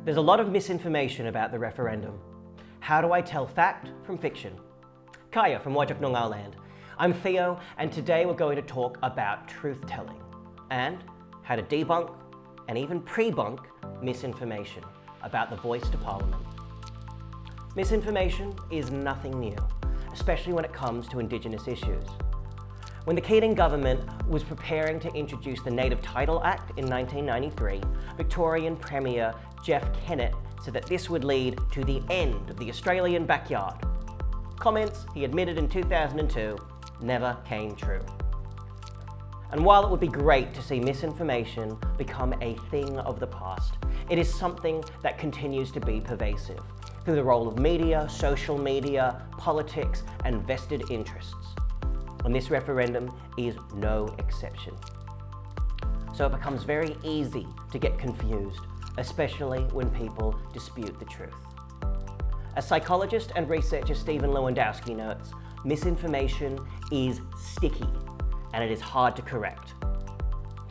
There's a lot of misinformation about the referendum. How do I tell fact from fiction? Kaya from Wajak Noongar land. I'm Theo, and today we're going to talk about truth-telling and how to debunk and even pre-bunk misinformation about the voice to Parliament. Misinformation is nothing new, especially when it comes to Indigenous issues. When the Keating government was preparing to introduce the Native Title Act in 1993, Victorian Premier Jeff Kennett said that this would lead to the end of the Australian backyard. Comments he admitted in 2002 never came true. And while it would be great to see misinformation become a thing of the past, it is something that continues to be pervasive through the role of media, social media, politics, and vested interests. And this referendum is no exception. So it becomes very easy to get confused, especially when people dispute the truth. As psychologist and researcher Stephen Lewandowski notes, misinformation is sticky and it is hard to correct.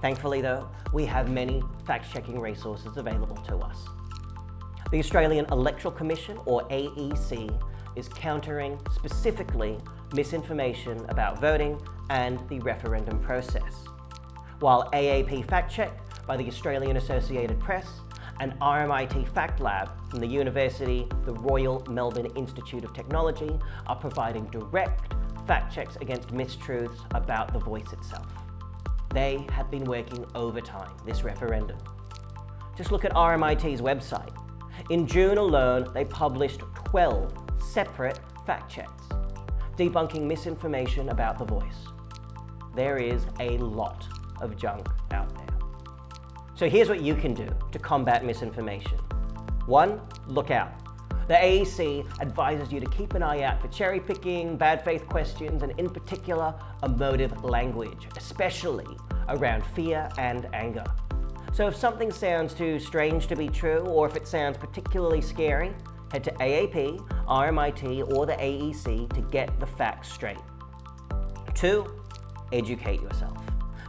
Thankfully though, we have many fact-checking resources available to us. The Australian Electoral Commission, or AEC, is countering specifically misinformation about voting and the referendum process. While AAP Fact Check by the Australian Associated Press and RMIT Fact Lab from the University, the Royal Melbourne Institute of Technology are providing direct fact checks against mistruths about the voice itself. They have been working overtime this referendum. Just look at RMIT's website. In June alone, they published 12 separate fact checks, debunking misinformation about the voice. There is a lot of junk out there. So here's what you can do to combat misinformation. 1, look out. The AEC advises you to keep an eye out for cherry picking, bad faith questions, and in particular, emotive language, especially around fear and anger. So if something sounds too strange to be true, or if it sounds particularly scary, head to AAP, RMIT, or the AEC to get the facts straight. 2, educate yourself.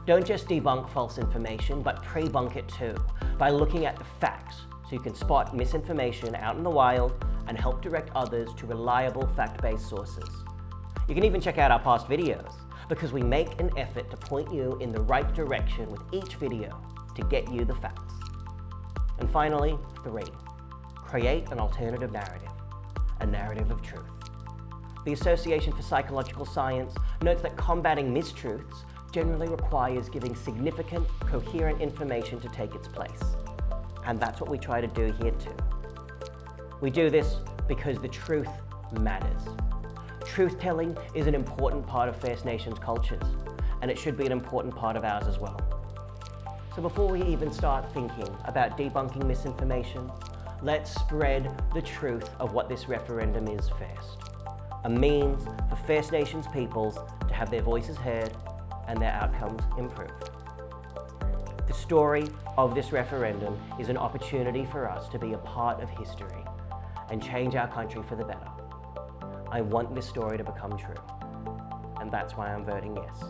Don't just debunk false information, but pre-bunk it too, by looking at the facts so you can spot misinformation out in the wild and help direct others to reliable fact-based sources. You can even check out our past videos, because we make an effort to point you in the right direction with each video to get you the facts. And finally, 3, create an alternative narrative, a narrative of truth. The Association for Psychological Science notes that combating mistruths generally requires giving significant, coherent information to take its place. And that's what we try to do here too. We do this because the truth matters. Truth-telling is an important part of First Nations cultures, and it should be an important part of ours as well. So before we even start thinking about debunking misinformation, let's spread the truth of what this referendum is first. A means for First Nations peoples to have their voices heard and their outcomes improved. The story of this referendum is an opportunity for us to be a part of history and change our country for the better. I want this story to become true, and that's why I'm voting yes.